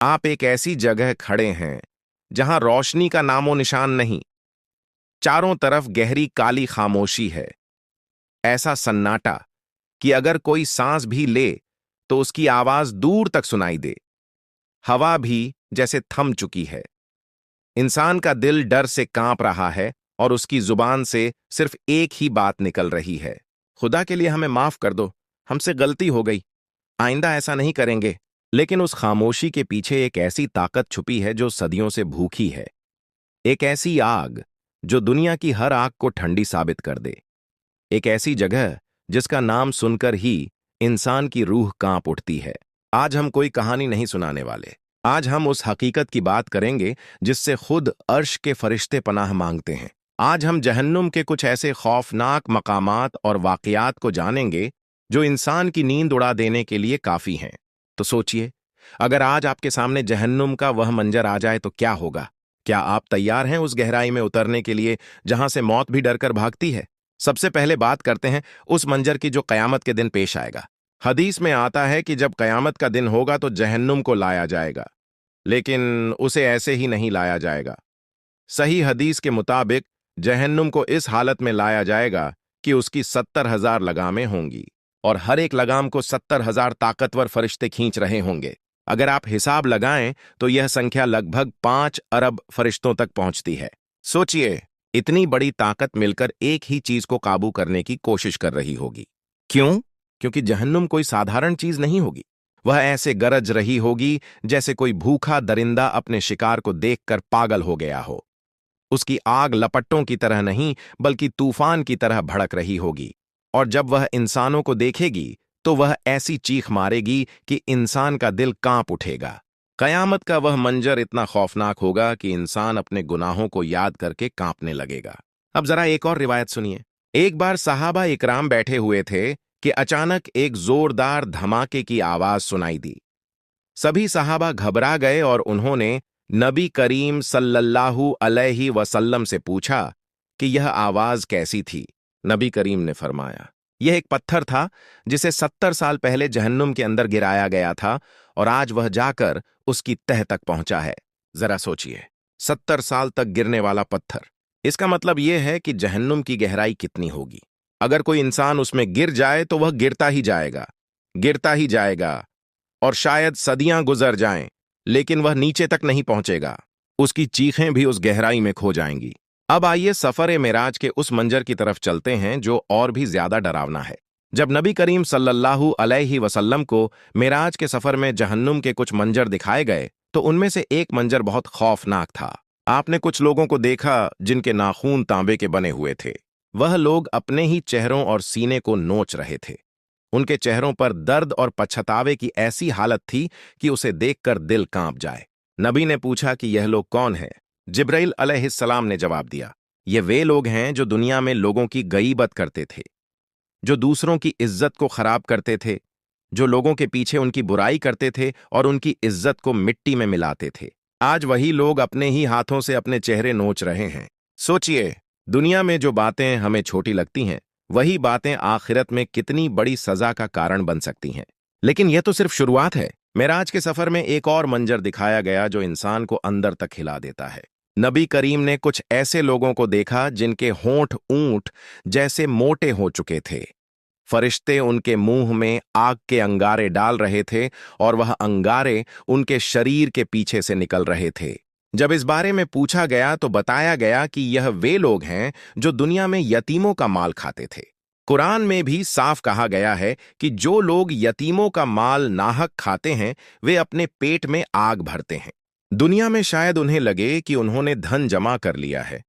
आप एक ऐसी जगह खड़े हैं जहां रोशनी का नामो निशान नहीं। चारों तरफ गहरी काली खामोशी है। ऐसा सन्नाटा कि अगर कोई सांस भी ले तो उसकी आवाज दूर तक सुनाई दे। हवा भी जैसे थम चुकी है। इंसान का दिल डर से कांप रहा है और उसकी जुबान से सिर्फ एक ही बात निकल रही है। खुदा के लिए हमें माफ कर दो, हमसे गलती हो गई, आइंदा ऐसा नहीं करेंगे। लेकिन उस खामोशी के पीछे एक ऐसी ताकत छुपी है जो सदियों से भूखी है। एक ऐसी आग जो दुनिया की हर आग को ठंडी साबित कर दे। एक ऐसी जगह जिसका नाम सुनकर ही इंसान की रूह कांप उठती है। आज हम कोई कहानी नहीं सुनाने वाले। आज हम उस हकीकत की बात करेंगे जिससे खुद अर्श के फरिश्ते पनाह मांगते हैं। आज हम जहन्नुम के कुछ ऐसे खौफनाक मकामात और वाकयात को जानेंगे जो इंसान की नींद उड़ा देने के लिए काफी हैं। तो सोचिए, अगर आज आपके सामने जहन्नुम का वह मंजर आ जाए तो क्या होगा? क्या आप तैयार हैं उस गहराई में उतरने के लिए जहां से मौत भी डरकर भागती है? सबसे पहले बात करते हैं उस मंजर की जो कयामत के दिन पेश आएगा। हदीस में आता है कि जब कयामत का दिन होगा तो जहन्नुम को लाया जाएगा, लेकिन उसे ऐसे ही नहीं लाया जाएगा। सही हदीस के मुताबिक जहन्नुम को इस हालत में लाया जाएगा कि उसकी 70,000 लगामें होंगी और हर एक लगाम को 70,000 ताकतवर फरिश्ते खींच रहे होंगे। अगर आप हिसाब लगाएं तो यह संख्या लगभग 5 अरब फरिश्तों तक पहुंचती है। सोचिए, इतनी बड़ी ताकत मिलकर एक ही चीज को काबू करने की कोशिश कर रही होगी। क्यों? क्योंकि जहन्नुम कोई साधारण चीज नहीं होगी। वह ऐसे गरज रही होगी जैसे कोई भूखा दरिंदा अपने शिकार को देखकर पागल हो गया हो। उसकी आग लपट्टों की तरह नहीं बल्कि तूफान की तरह भड़क रही होगी, और जब वह इंसानों को देखेगी तो वह ऐसी चीख मारेगी कि इंसान का दिल कांप उठेगा। कयामत का वह मंजर इतना खौफनाक होगा कि इंसान अपने गुनाहों को याद करके कांपने लगेगा। अब जरा एक और रिवायत सुनिए। एक बार सहाबा इकराम बैठे हुए थे कि अचानक एक जोरदार धमाके की आवाज सुनाई दी। सभी सहाबा घबरा गए और उन्होंने नबी करीम सल्लल्लाहु अलैहि वसल्लम से पूछा कि यह आवाज कैसी थी। नबी करीम ने फरमाया, यह एक पत्थर था जिसे 70 साल पहले जहन्नुम के अंदर गिराया गया था और आज वह जाकर उसकी तह तक पहुंचा है। जरा सोचिए, 70 साल तक गिरने वाला पत्थर। इसका मतलब यह है कि जहन्नुम की गहराई कितनी होगी। अगर कोई इंसान उसमें गिर जाए तो वह गिरता ही जाएगा, गिरता ही जाएगा, और शायद सदियां गुजर जाएं, लेकिन वह नीचे तक नहीं पहुंचेगा। उसकी चीखें भी उस गहराई में खो जाएंगी। अब आइए सफर मेराज के उस मंजर की तरफ चलते हैं जो और भी ज्यादा डरावना है। जब नबी करीम सल्लल्लाहु अलैहि वसल्लम को मेराज के सफर में जहन्नुम के कुछ मंजर दिखाए गए तो उनमें से एक मंजर बहुत खौफनाक था। आपने कुछ लोगों को देखा जिनके नाखून तांबे के बने हुए थे। वह लोग अपने ही चेहरों और सीने को नोच रहे थे। उनके चेहरों पर दर्द और पछतावे की ऐसी हालत थी कि उसे देखकर दिल कांप जाए। नबी ने पूछा कि यह लोग कौन हैं? जिब्राइल अलैहिस्सलाम ने जवाब दिया, ये वे लोग हैं जो दुनिया में लोगों की गईबत करते थे, जो दूसरों की इज्जत को खराब करते थे, जो लोगों के पीछे उनकी बुराई करते थे और उनकी इज्जत को मिट्टी में मिलाते थे। आज वही लोग अपने ही हाथों से अपने चेहरे नोच रहे हैं। सोचिए, दुनिया में जो बातें हमें छोटी लगती हैं वही बातें आखिरत में कितनी बड़ी सजा का कारण बन सकती हैं। लेकिन यह तो सिर्फ शुरुआत है। मेराज के सफर में एक और मंजर दिखाया गया जो इंसान को अंदर तक हिला देता है। नबी करीम ने कुछ ऐसे लोगों को देखा जिनके होंठ ऊंट जैसे मोटे हो चुके थे। फरिश्ते उनके मुंह में आग के अंगारे डाल रहे थे और वह अंगारे उनके शरीर के पीछे से निकल रहे थे। जब इस बारे में पूछा गया तो बताया गया कि यह वे लोग हैं जो दुनिया में यतीमों का माल खाते थे। कुरान में भी साफ कहा गया है कि जो लोग यतीमों का माल नाहक खाते हैं वे अपने पेट में आग भरते हैं। दुनिया में शायद उन्हें लगे कि उन्होंने धन जमा कर लिया है,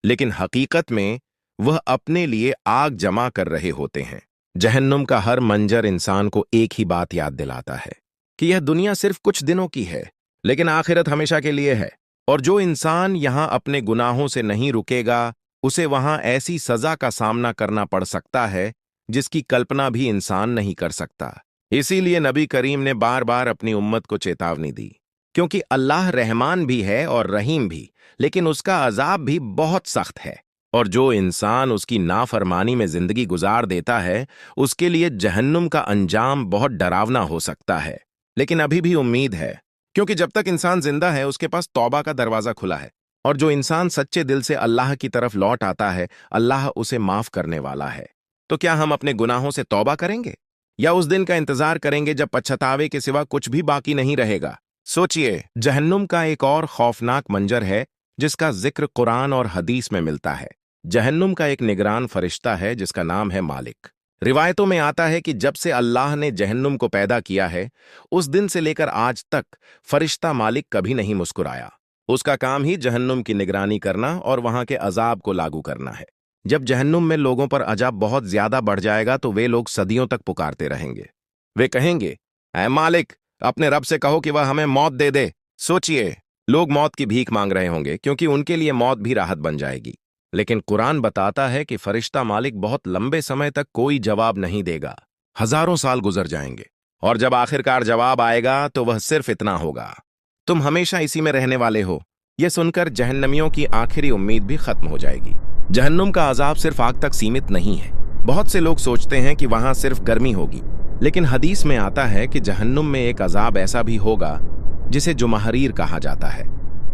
लेकिन हकीकत में वह अपने लिए आग जमा कर रहे होते हैं। जहन्नुम का हर मंजर इंसान को एक ही बात याद दिलाता है कि यह दुनिया सिर्फ कुछ दिनों की है, लेकिन आखिरत हमेशा के लिए है। और जो इंसान यहां अपने गुनाहों से नहीं रुकेगा उसे वहां ऐसी सजा का सामना करना पड़ सकता है जिसकी कल्पना भी इंसान नहीं कर सकता। इसीलिए नबी करीम ने बार बार अपनी उम्मत को चेतावनी दी, क्योंकि अल्लाह रहमान भी है और रहीम भी, लेकिन उसका अजाब भी बहुत सख्त है। और जो इंसान उसकी नाफरमानी में जिंदगी गुजार देता है उसके लिए जहन्नुम का अंजाम बहुत डरावना हो सकता है। लेकिन अभी भी उम्मीद है, क्योंकि जब तक इंसान जिंदा है उसके पास तौबा का दरवाजा खुला है, और जो इंसान सच्चे दिल से अल्लाह की तरफ लौट आता है अल्लाह उसे माफ करने वाला है। तो क्या हम अपने गुनाहों से तौबा करेंगे या उस दिन का इंतजार करेंगे जब पछतावे के सिवा कुछ भी बाकी नहीं रहेगा? सोचिए, जहन्नुम का एक और खौफनाक मंजर है जिसका जिक्र कुरान और हदीस में मिलता है। जहन्नुम का एक निगरान फरिश्ता है जिसका नाम है मालिक। रिवायतों में आता है कि जब से अल्लाह ने जहन्नुम को पैदा किया है उस दिन से लेकर आज तक फरिश्ता मालिक कभी नहीं मुस्कुराया। उसका काम ही जहन्नुम की निगरानी करना और वहां के अजाब को लागू करना है। जब जहन्नुम में लोगों पर अजाब बहुत ज्यादा बढ़ जाएगा तो वे लोग सदियों तक पुकारते रहेंगे। वे कहेंगे, ऐ मालिक, अपने रब से कहो कि वह हमें मौत दे दे। सोचिए, लोग मौत की भीख मांग रहे होंगे क्योंकि उनके लिए मौत भी राहत बन जाएगी। लेकिन कुरान बताता है कि फरिश्ता मालिक बहुत लंबे समय तक कोई जवाब नहीं देगा। हजारों साल गुजर जाएंगे और जब आखिरकार जवाब आएगा तो वह सिर्फ इतना होगा, तुम हमेशा इसी में रहने वाले हो। यह सुनकर जहन्नमियों की आखिरी उम्मीद भी खत्म हो जाएगी। जहन्नुम का अजाब सिर्फ आग तक सीमित नहीं है। बहुत से लोग सोचते हैं कि वहां सिर्फ गर्मी होगी, लेकिन हदीस में आता है कि जहन्नुम में एक अजाब ऐसा भी होगा जिसे जुमहरीर कहा जाता है,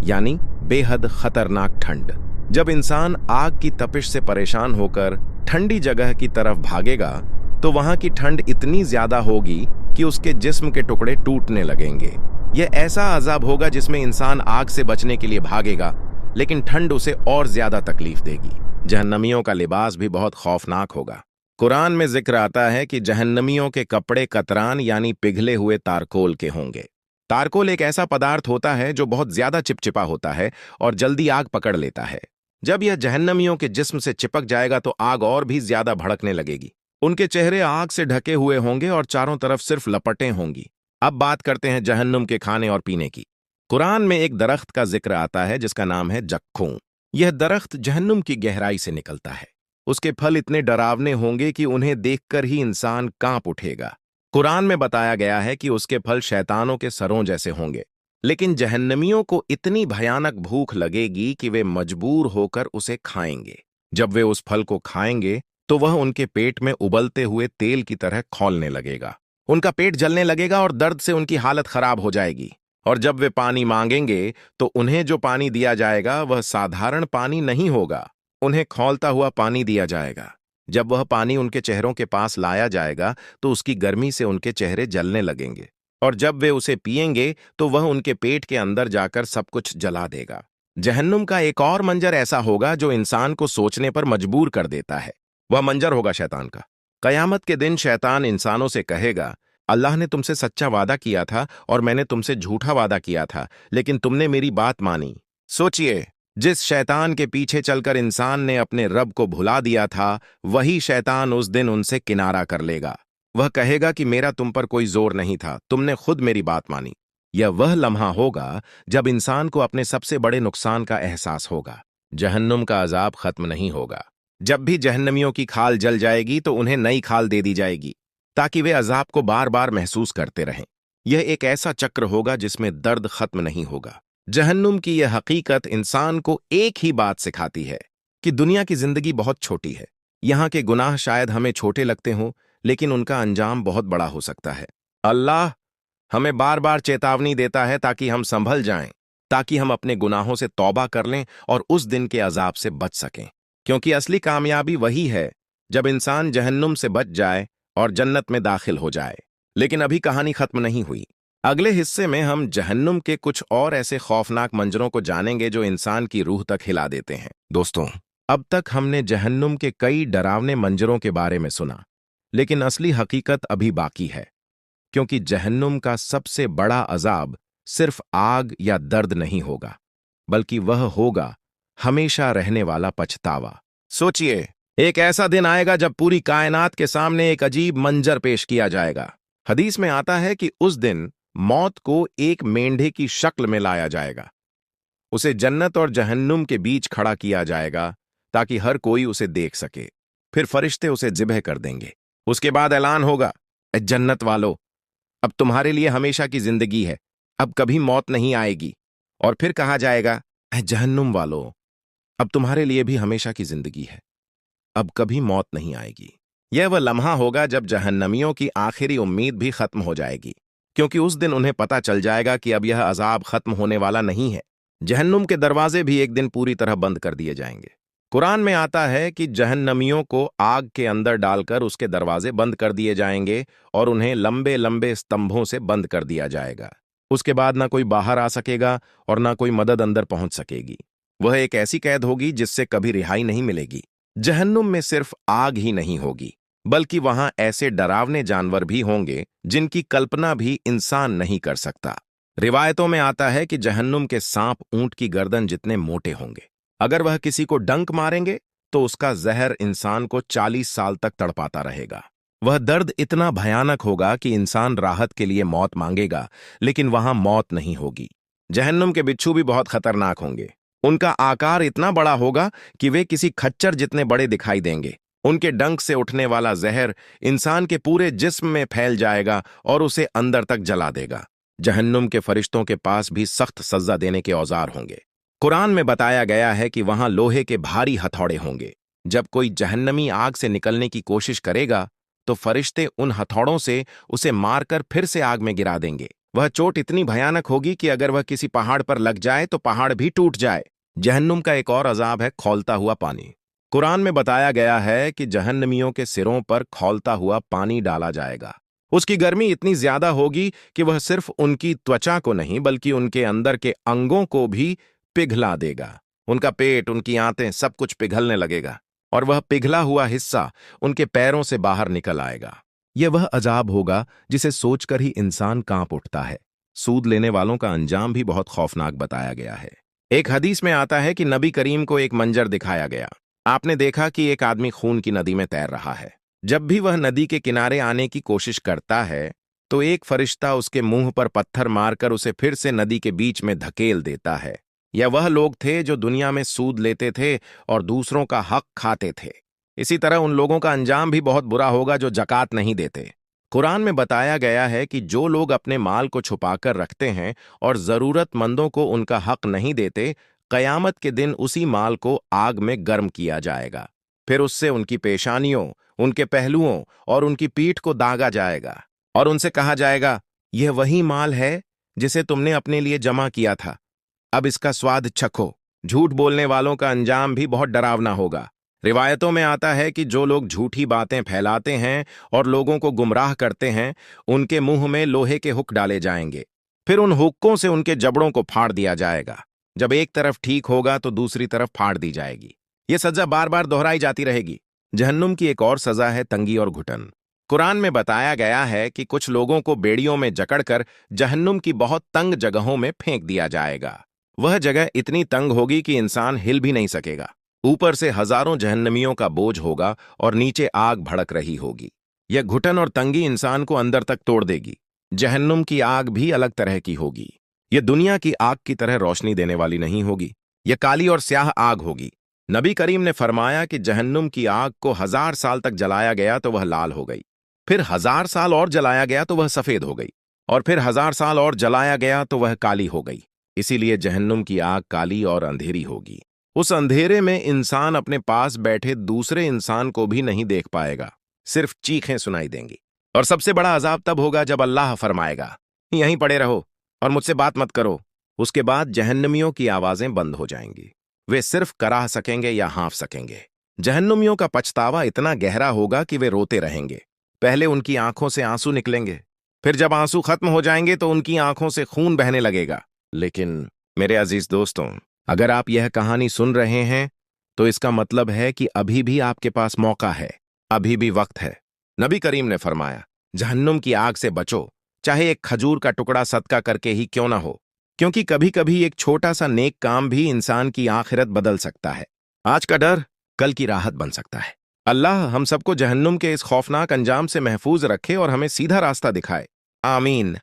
यानी बेहद खतरनाक ठंड। जब इंसान आग की तपिश से परेशान होकर ठंडी जगह की तरफ भागेगा तो वहां की ठंड इतनी ज्यादा होगी कि उसके जिस्म के टुकड़े टूटने लगेंगे। यह ऐसा अजाब होगा जिसमें इंसान आग से बचने के लिए भागेगा, लेकिन ठंड उसे और ज्यादा तकलीफ देगी। जहन्नमियों का लिबास भी बहुत खौफनाक होगा। कुरान में जिक्र आता है कि जहन्नमियों के कपड़े कतरान यानी पिघले हुए तारकोल के होंगे। तारकोल एक ऐसा पदार्थ होता है जो बहुत ज्यादा चिपचिपा होता है और जल्दी आग पकड़ लेता है। जब यह जहन्नमियों के जिस्म से चिपक जाएगा तो आग और भी ज्यादा भड़कने लगेगी। उनके चेहरे आग से ढके हुए होंगे और चारों तरफ सिर्फ लपटें होंगी। अब बात करते हैं जहन्नुम के खाने और पीने की। कुरान में एक दरख्त का जिक्र आता है जिसका नाम है जक्कूं। यह दरख्त जहन्नुम की गहराई से निकलता है। उसके फल इतने डरावने होंगे कि उन्हें देखकर ही इंसान कांप उठेगा। कुरान में बताया गया है कि उसके फल शैतानों के सरों जैसे होंगे, लेकिन जहन्नमियों को इतनी भयानक भूख लगेगी कि वे मजबूर होकर उसे खाएंगे। जब वे उस फल को खाएंगे तो वह उनके पेट में उबलते हुए तेल की तरह खौलने लगेगा। उनका पेट जलने लगेगा और दर्द से उनकी हालत खराब हो जाएगी। और जब वे पानी मांगेंगे तो उन्हें जो पानी दिया जाएगा वह साधारण पानी नहीं होगा, उन्हें खौलता हुआ पानी दिया जाएगा। जब वह पानी उनके चेहरों के पास लाया जाएगा तो उसकी गर्मी से उनके चेहरे जलने लगेंगे, और जब वे उसे पिएंगे तो वह उनके पेट के अंदर जाकर सब कुछ जला देगा। जहन्नुम का एक और मंजर ऐसा होगा जो इंसान को सोचने पर मजबूर कर देता है। वह मंजर होगा शैतान का। कयामत के दिन शैतान इंसानों से कहेगा, अल्लाह ने तुमसे सच्चा वादा किया था और मैंने तुमसे झूठा वादा किया था, लेकिन तुमने मेरी बात मानी। सोचिए, जिस शैतान के पीछे चलकर इंसान ने अपने रब को भुला दिया था, वही शैतान उस दिन उनसे किनारा कर लेगा। वह कहेगा कि मेरा तुम पर कोई जोर नहीं था, तुमने खुद मेरी बात मानी। यह वह लम्हा होगा जब इंसान को अपने सबसे बड़े नुकसान का एहसास होगा। जहन्नुम का अजाब खत्म नहीं होगा। जब भी जहन्नमियों की खाल जल जाएगी तो उन्हें नई खाल दे दी जाएगी ताकि वे अजाब को बार बार महसूस करते रहें। यह एक ऐसा चक्र होगा जिसमें दर्द खत्म नहीं होगा। जहन्नुम की यह हकीकत इंसान को एक ही बात सिखाती है कि दुनिया की जिंदगी बहुत छोटी है। यहाँ के गुनाह शायद हमें छोटे लगते हों, लेकिन उनका अंजाम बहुत बड़ा हो सकता है। अल्लाह हमें बार बार चेतावनी देता है ताकि हम संभल जाएं, ताकि हम अपने गुनाहों से तौबा कर लें और उस दिन के अजाब से बच सकें। क्योंकि असली कामयाबी वही है जब इंसान जहन्नुम से बच जाए और जन्नत में दाखिल हो जाए। लेकिन अभी कहानी खत्म नहीं हुई। अगले हिस्से में हम जहन्नुम के कुछ और ऐसे खौफनाक मंजरों को जानेंगे जो इंसान की रूह तक हिला देते हैं। दोस्तों, अब तक हमने जहन्नुम के कई डरावने मंजरों के बारे में सुना, लेकिन असली हकीकत अभी बाकी है। क्योंकि जहन्नुम का सबसे बड़ा अजाब सिर्फ आग या दर्द नहीं होगा, बल्कि वह होगा हमेशा रहने वाला पछतावा। सोचिए, एक ऐसा दिन आएगा जब पूरी कायनात के सामने एक अजीब मंजर पेश किया जाएगा। हदीस में आता है कि उस दिन मौत को एक मेंढे की शक्ल में लाया जाएगा। उसे जन्नत और जहन्नुम के बीच खड़ा किया जाएगा ताकि हर कोई उसे देख सके। फिर फरिश्ते उसे जिब्ह कर देंगे। उसके बाद ऐलान होगा, "ए जन्नत वालों, अब तुम्हारे लिए हमेशा की जिंदगी है, अब कभी मौत नहीं आएगी।" और फिर कहा जाएगा, "ए जहन्नुम वालों, अब तुम्हारे लिए भी हमेशा की जिंदगी है, अब कभी मौत नहीं आएगी।" यह वह लम्हा होगा जब जहन्नमियों की आखिरी उम्मीद भी खत्म हो जाएगी। क्योंकि उस दिन उन्हें पता चल जाएगा कि अब यह अजाब खत्म होने वाला नहीं है। जहन्नुम के दरवाजे भी एक दिन पूरी तरह बंद कर दिए जाएंगे। कुरान में आता है कि जहन्नमियों को आग के अंदर डालकर उसके दरवाजे बंद कर दिए जाएंगे और उन्हें लंबे लंबे स्तंभों से बंद कर दिया जाएगा। उसके बाद ना कोई बाहर आ सकेगा और ना कोई मदद अंदर पहुंच सकेगी। वह एक ऐसी कैद होगी जिससे कभी रिहाई नहीं मिलेगी। जहन्नुम में सिर्फ आग ही नहीं होगी, बल्कि वहां ऐसे डरावने जानवर भी होंगे जिनकी कल्पना भी इंसान नहीं कर सकता। रिवायतों में आता है कि जहन्नुम के सांप ऊंट की गर्दन जितने मोटे होंगे। अगर वह किसी को डंक मारेंगे तो उसका जहर इंसान को 40 साल तक तड़पाता रहेगा। वह दर्द इतना भयानक होगा कि इंसान राहत के लिए मौत मांगेगा, लेकिन वहां मौत नहीं होगी। जहन्नुम के बिच्छू भी बहुत खतरनाक होंगे। उनका आकार इतना बड़ा होगा कि वे किसी खच्चर जितने बड़े दिखाई देंगे। उनके डंक से उठने वाला जहर इंसान के पूरे जिस्म में फैल जाएगा और उसे अंदर तक जला देगा। जहन्नुम के फरिश्तों के पास भी सख्त सजा देने के औजार होंगे। कुरान में बताया गया है कि वहां लोहे के भारी हथौड़े होंगे। जब कोई जहन्नमी आग से निकलने की कोशिश करेगा तो फरिश्ते उन हथौड़ों से उसे मारकर फिर से आग में गिरा देंगे। वह चोट इतनी भयानक होगी कि अगर वह किसी पहाड़ पर लग जाए तो पहाड़ भी टूट जाए। जहन्नुम का एक और अजाब है खौलता हुआ पानी। कुरान में बताया गया है कि जहन्नमियों के सिरों पर खौलता हुआ पानी डाला जाएगा। उसकी गर्मी इतनी ज्यादा होगी कि वह सिर्फ उनकी त्वचा को नहीं बल्कि उनके अंदर के अंगों को भी पिघला देगा। उनका पेट, उनकी आंतें, सब कुछ पिघलने लगेगा और वह पिघला हुआ हिस्सा उनके पैरों से बाहर निकल आएगा। यह वह अजाब होगा जिसे सोचकर ही इंसान कांप उठता है। सूद लेने वालों का अंजाम भी बहुत खौफनाक बताया गया है। एक हदीस में आता है कि नबी करीम को एक मंजर दिखाया गया। आपने देखा कि एक आदमी खून की नदी में तैर रहा है। जब भी वह नदी के किनारे आने की कोशिश करता है तो एक फरिश्ता उसके मुंह पर पत्थर मारकर उसे फिर से नदी के बीच में धकेल देता है। यह वह लोग थे जो दुनिया में सूद लेते थे और दूसरों का हक खाते थे। इसी तरह उन लोगों का अंजाम भी बहुत बुरा होगा जो जकात नहीं देते। कुरान में बताया गया है कि जो लोग अपने माल को छुपाकर रखते हैं और जरूरतमंदों को उनका हक नहीं देते, कयामत के दिन उसी माल को आग में गर्म किया जाएगा। फिर उससे उनकी पेशानियों, उनके पहलुओं और उनकी पीठ को दागा जाएगा और उनसे कहा जाएगा, यह वही माल है जिसे तुमने अपने लिए जमा किया था, अब इसका स्वाद चखो। झूठ बोलने वालों का अंजाम भी बहुत डरावना होगा। रिवायतों में आता है कि जो लोग झूठी बातें फैलाते हैं और लोगों को गुमराह करते हैं, उनके मुंह में लोहे के हुक डाले जाएंगे। फिर उन हुक्कों से उनके जबड़ों को फाड़ दिया जाएगा। जब एक तरफ ठीक होगा तो दूसरी तरफ फाड़ दी जाएगी। यह सजा बार बार दोहराई जाती रहेगी। जहन्नुम की एक और सजा है तंगी और घुटन। कुरान में बताया गया है कि कुछ लोगों को बेड़ियों में जकड़कर जहन्नुम की बहुत तंग जगहों में फेंक दिया जाएगा। वह जगह इतनी तंग होगी कि इंसान हिल भी नहीं सकेगा। ऊपर से हजारों जहन्नमियों का बोझ होगा और नीचे आग भड़क रही होगी। यह घुटन और तंगी इंसान को अंदर तक तोड़ देगी। जहन्नुम की आग भी अलग तरह की होगी। यह दुनिया की आग की तरह रोशनी देने वाली नहीं होगी। यह काली और स्याह आग होगी। नबी करीम ने फरमाया कि जहन्नुम की आग को 1000 साल तक जलाया गया तो वह लाल हो गई, फिर 1000 साल और जलाया गया तो वह सफेद हो गई, और फिर 1000 साल और जलाया गया तो वह काली हो गई। इसीलिए जहन्नुम की आग काली और अंधेरी होगी। उस अंधेरे में इंसान अपने पास बैठे दूसरे इंसान को भी नहीं देख पाएगा, सिर्फ चीखें सुनाई देंगी। और सबसे बड़ा अजाब तब होगा जब अल्लाह फरमाएगा, यहीं पड़े रहो और मुझसे बात मत करो। उसके बाद जहन्नमियों की आवाजें बंद हो जाएंगी। वे सिर्फ कराह सकेंगे या हाँफ सकेंगे। जहन्नमियों का पछतावा इतना गहरा होगा कि वे रोते रहेंगे। पहले उनकी आंखों से आंसू निकलेंगे, फिर जब आंसू खत्म हो जाएंगे तो उनकी आंखों से खून बहने लगेगा। लेकिन मेरे अजीज दोस्तों, अगर आप यह कहानी सुन रहे हैं तो इसका मतलब है कि अभी भी आपके पास मौका है, अभी भी वक्त है। नबी करीम ने फरमाया, जहन्नुम की आग से बचो, चाहे एक खजूर का टुकड़ा सदका करके ही क्यों ना हो, क्योंकि कभी कभी एक छोटा सा नेक काम भी इंसान की आखिरत बदल सकता है। आज का डर कल की राहत बन सकता है। अल्लाह हम सबको जहन्नुम के इस खौफनाक अंजाम से महफूज रखे और हमें सीधा रास्ता दिखाए। आमीन।